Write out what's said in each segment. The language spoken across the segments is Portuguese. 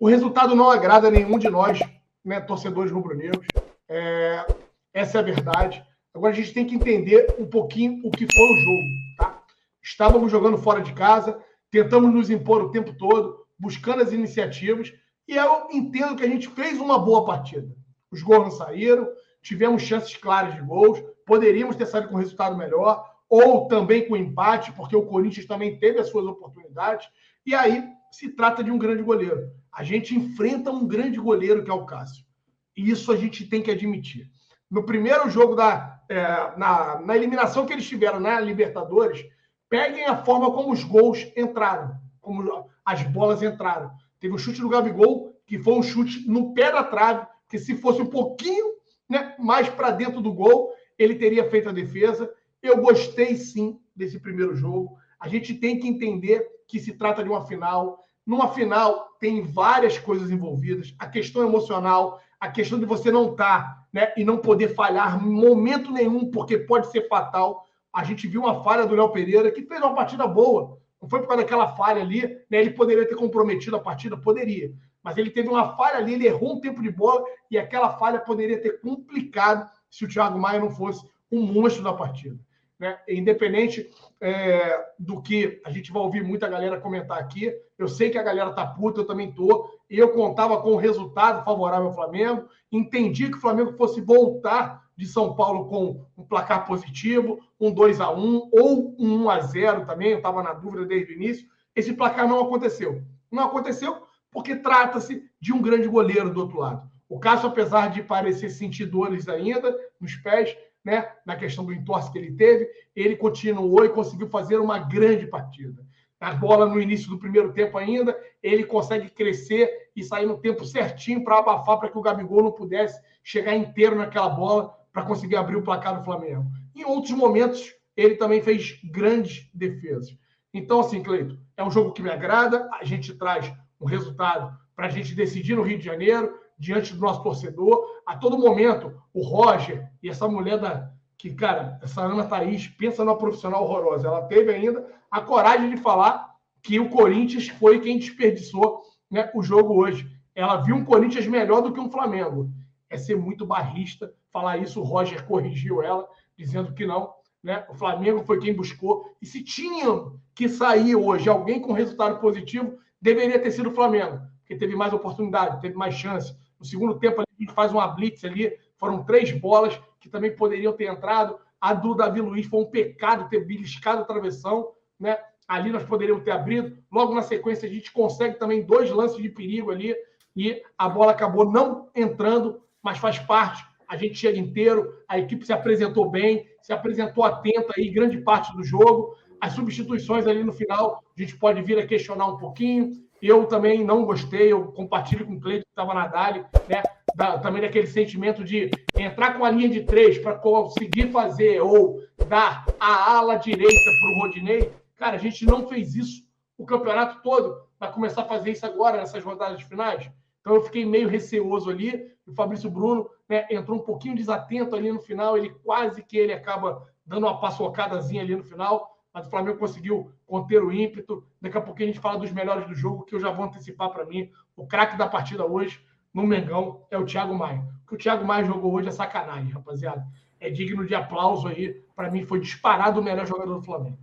O resultado não agrada nenhum de nós, né, torcedores rubro-negros. Essa é a verdade. Agora a gente tem que entender um pouquinho o que foi o jogo. Tá? Estávamos jogando fora de casa, tentamos nos impor o tempo todo, buscando as iniciativas, e eu entendo que a gente fez uma boa partida. Os gols não saíram, tivemos chances claras de gols, poderíamos ter saído com um resultado melhor, ou também com empate, porque o Corinthians também teve as suas oportunidades, e aí se trata de um grande goleiro. A gente enfrenta um grande goleiro, que é o Cássio. E isso a gente tem que admitir. No primeiro jogo na eliminação que eles tiveram na Libertadores, peguem a forma como os gols entraram, como as bolas entraram. Teve um chute do Gabigol, que foi um chute no pé da trave, que se fosse um pouquinho, né, mais para dentro do gol, ele teria feito a defesa. Eu gostei, sim, desse primeiro jogo. A gente tem que entender que se trata de uma final. Numa final, tem várias coisas envolvidas. A questão emocional, a questão de você não estar, né, e não poder falhar em momento nenhum, porque pode ser fatal. A gente viu uma falha do Léo Pereira, que fez uma partida boa. Não foi por causa daquela falha ali, né? Ele poderia ter comprometido a partida? Poderia. Mas ele teve uma falha ali, ele errou um tempo de bola, e aquela falha poderia ter complicado se o Thiago Maia não fosse um monstro da partida. Né? Independente do que a gente vai ouvir muita galera comentar aqui, eu sei que a galera tá puta, eu também tô, e eu contava com o resultado favorável ao Flamengo, entendi que o Flamengo fosse voltar de São Paulo com um placar positivo, um 2-1 ou um 1-0 também, eu estava na dúvida desde o início. Esse placar não aconteceu. Não aconteceu porque trata-se de um grande goleiro do outro lado. O Cássio, apesar de parecer sentir dores ainda nos pés, né, na questão do entorse que ele teve, ele continuou e conseguiu fazer uma grande partida. A bola no início do primeiro tempo ainda, ele consegue crescer e sair no tempo certinho para abafar, para que o Gabigol não pudesse chegar inteiro naquela bola para conseguir abrir o placar do Flamengo. Em outros momentos, ele também fez grandes defesas. Então, assim, Cleito, é um jogo que me agrada, a gente traz um resultado para a gente decidir no Rio de Janeiro, diante do nosso torcedor. A todo momento, o Roger e essa mulher essa Ana Thaís, pensa numa profissional horrorosa. Ela teve ainda a coragem de falar que o Corinthians foi quem desperdiçou, né, o jogo hoje. Ela viu um Corinthians melhor do que um Flamengo. É ser muito barrista falar isso. O Roger corrigiu ela, dizendo que não, né? O Flamengo foi quem buscou. E se tinha que sair hoje alguém com resultado positivo, deveria ter sido o Flamengo, porque teve mais oportunidade, teve mais chance. No segundo tempo, a gente faz uma blitz ali, foram 3 bolas que também poderiam ter entrado. A do Davi Luiz foi um pecado ter beliscado a travessão, né? Ali nós poderíamos ter abrido. Logo na sequência, a gente consegue também 2 lances de perigo ali e a bola acabou não entrando, mas faz parte. A gente chega inteiro, a equipe se apresentou bem, se apresentou atenta aí grande parte do jogo. As substituições ali no final, a gente pode vir a questionar um pouquinho. Eu também não gostei, eu compartilho com o Cleiton, que estava na Dali, né? Também daquele sentimento de entrar com a linha de 3 para conseguir fazer ou dar a ala direita para o Rodinei. Cara, a gente não fez isso o campeonato todo, vai começar a fazer isso agora, nessas rodadas finais. Então eu fiquei meio receoso ali. O Fabrício Bruno, né, entrou um pouquinho desatento ali no final, ele acaba dando uma paçocadazinha ali no final, mas o Flamengo conseguiu conter o ímpeto. Daqui a pouquinho a gente fala dos melhores do jogo, que eu já vou antecipar para mim. O craque da partida hoje, no Mengão, é o Thiago Maia. O que o Thiago Maia jogou hoje é sacanagem, rapaziada. É digno de aplauso aí. Para mim, foi disparado o melhor jogador do Flamengo.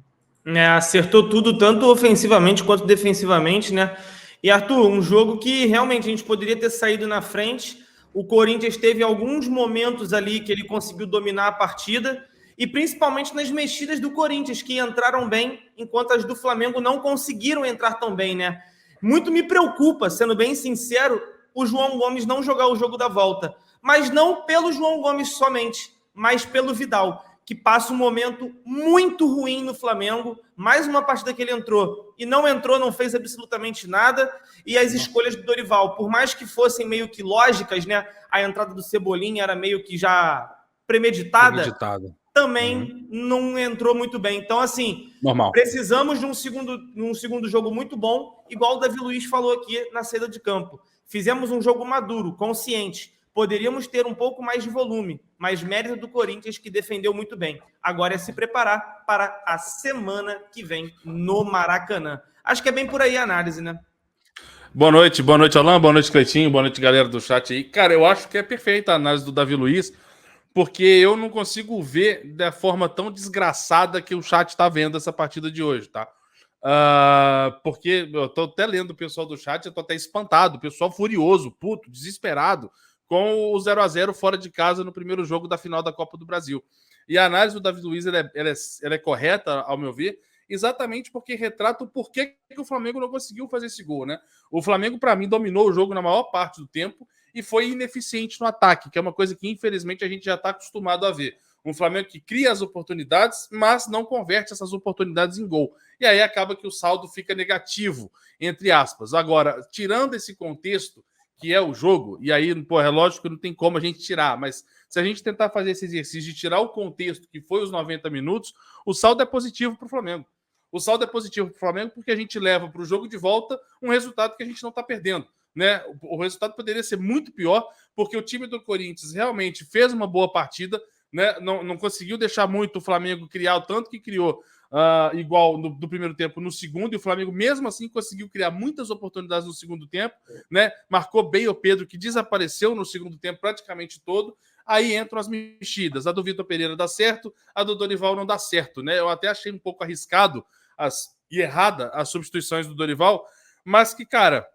Acertou tudo, tanto ofensivamente quanto defensivamente, né? E, Arthur, um jogo que realmente a gente poderia ter saído na frente. O Corinthians teve alguns momentos ali que ele conseguiu dominar a partida, e principalmente nas mexidas do Corinthians, que entraram bem, enquanto as do Flamengo não conseguiram entrar tão bem, né? Muito me preocupa, sendo bem sincero, o João Gomes não jogar o jogo da volta. Mas não pelo João Gomes somente, mas pelo Vidal, que passa um momento muito ruim no Flamengo. Mais uma partida que ele entrou e não entrou, não fez absolutamente nada. E as escolhas do Dorival, por mais que fossem meio que lógicas, né? A entrada do Cebolinha era meio que já premeditada. Também não entrou muito bem. Então, assim, normal. Precisamos de um segundo jogo muito bom, igual o Davi Luiz falou aqui na saída de campo. Fizemos um jogo maduro, consciente. Poderíamos ter um pouco mais de volume, mas mérito do Corinthians, que defendeu muito bem. Agora é se preparar para a semana que vem no Maracanã. Acho que é bem por aí a análise, né? Boa noite, Alan, boa noite, Cleitinho, boa noite, galera do chat aí. Cara, eu acho que é perfeita a análise do Davi Luiz, porque eu não consigo ver da forma tão desgraçada que o chat está vendo essa partida de hoje, tá? Porque eu tô até lendo o pessoal do chat, eu tô até espantado, o pessoal furioso, puto, desesperado, com o 0-0 fora de casa no primeiro jogo da final da Copa do Brasil. E a análise do Davi Luiz ela é correta, ao meu ver, exatamente porque retrata o porquê que o Flamengo não conseguiu fazer esse gol, né? O Flamengo, para mim, dominou o jogo na maior parte do tempo e foi ineficiente no ataque, que é uma coisa que, infelizmente, a gente já está acostumado a ver. Um Flamengo que cria as oportunidades, mas não converte essas oportunidades em gol. E aí acaba que o saldo fica negativo, entre aspas. Agora, tirando esse contexto, que é o jogo, e aí, pô, é lógico que não tem como a gente tirar, mas se a gente tentar fazer esse exercício de tirar o contexto que foi os 90 minutos, o saldo é positivo para o Flamengo. O saldo é positivo para o Flamengo porque a gente leva para o jogo de volta um resultado que a gente não está perdendo. Né? O resultado poderia ser muito pior, porque o time do Corinthians realmente fez uma boa partida, né? Não conseguiu deixar muito o Flamengo criar o tanto que criou, igual do primeiro tempo no segundo, e o Flamengo mesmo assim conseguiu criar muitas oportunidades no segundo tempo, né? Marcou bem o Pedro, que desapareceu no segundo tempo praticamente todo. Aí entram as mexidas. A do Vitor Pereira dá certo, a do Dorival não dá certo, né? Eu até achei um pouco arriscado e errada as substituições do Dorival, mas que, cara,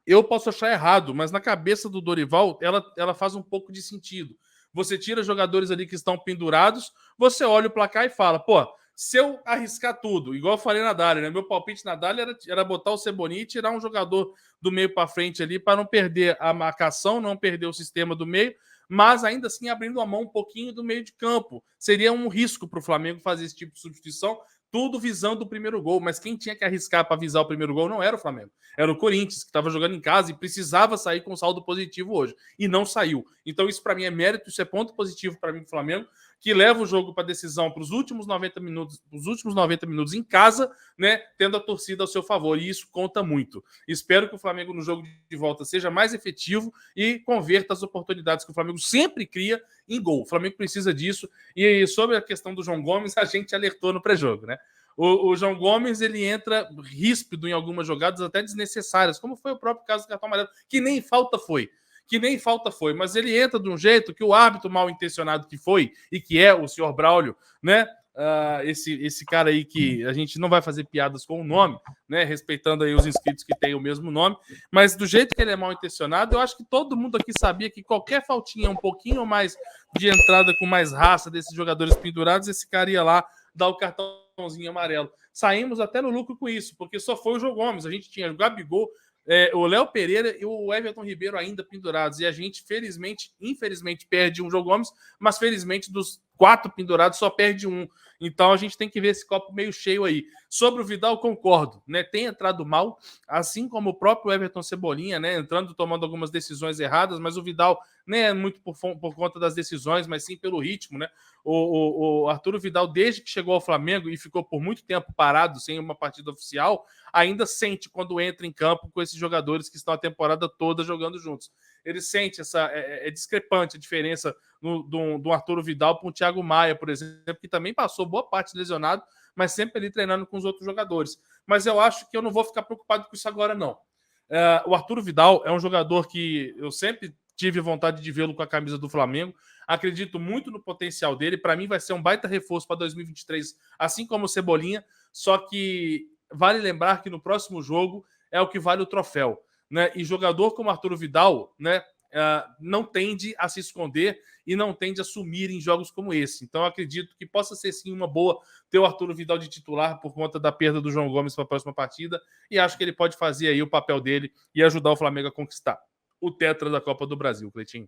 eu posso achar errado, mas na cabeça do Dorival, ela faz um pouco de sentido. Você tira jogadores ali que estão pendurados, você olha o placar e fala, pô, se eu arriscar tudo, igual eu falei na Dália, né? Meu palpite na Dália era botar o Cebolinha e tirar um jogador do meio para frente ali para não perder a marcação, não perder o sistema do meio, mas ainda assim abrindo a mão um pouquinho do meio de campo. Seria um risco para o Flamengo fazer esse tipo de substituição, tudo visando o primeiro gol, mas quem tinha que arriscar para visar o primeiro gol não era o Flamengo, era o Corinthians, que estava jogando em casa e precisava sair com saldo positivo hoje, e não saiu. Então isso para mim é mérito, isso é ponto positivo para mim do Flamengo, que leva o jogo para decisão para os últimos 90 minutos em casa, né, tendo a torcida ao seu favor, e isso conta muito. Espero que o Flamengo no jogo de volta seja mais efetivo e converta as oportunidades que o Flamengo sempre cria em gol. O Flamengo precisa disso. E sobre a questão do João Gomes, a gente alertou no pré-jogo, né? O João Gomes, ele entra ríspido em algumas jogadas até desnecessárias, como foi o próprio caso do cartão amarelo, que nem falta foi, mas ele entra de um jeito que o árbitro mal intencionado que foi, e que é o senhor Braulio, né? Esse cara aí que a gente não vai fazer piadas com o nome, né? Respeitando aí os inscritos que têm o mesmo nome, mas do jeito que ele é mal intencionado, eu acho que todo mundo aqui sabia que qualquer faltinha um pouquinho mais de entrada com mais raça desses jogadores pendurados, esse cara ia lá dar o cartãozinho amarelo. Saímos até no lucro com isso, porque só foi o João Gomes. A gente tinha o Gabigol, o Léo Pereira e o Everton Ribeiro ainda pendurados. E a gente, infelizmente, perde um João Gomes, mas felizmente dos 4 pendurados só perde um. Então a gente tem que ver esse copo meio cheio aí. Sobre o Vidal, concordo, né? Tem entrado mal, assim como o próprio Everton Cebolinha, né? Entrando, tomando algumas decisões erradas, mas o Vidal nem é muito por conta das decisões, mas sim pelo ritmo, né? O Arturo Vidal, desde que chegou ao Flamengo e ficou por muito tempo parado, sem uma partida oficial, ainda sente quando entra em campo com esses jogadores que estão a temporada toda jogando juntos. Ele sente é discrepante a diferença do Arturo Vidal para o Thiago Maia, por exemplo, que também passou boa parte lesionado, mas sempre ali treinando com os outros jogadores. Mas eu acho que eu não vou ficar preocupado com isso agora, não. O Arturo Vidal é um jogador que eu sempre tive vontade de vê-lo com a camisa do Flamengo. Acredito muito no potencial dele. Para mim vai ser um baita reforço para 2023, assim como o Cebolinha. Só que vale lembrar que no próximo jogo é o que vale o troféu, né? E jogador como Arturo Vidal, né, não tende a se esconder e não tende a sumir em jogos como esse. Então, acredito que possa ser sim uma boa ter o Arturo Vidal de titular por conta da perda do João Gomes para a próxima partida, e acho que ele pode fazer aí o papel dele e ajudar o Flamengo a conquistar o tetra da Copa do Brasil, Cleitinho.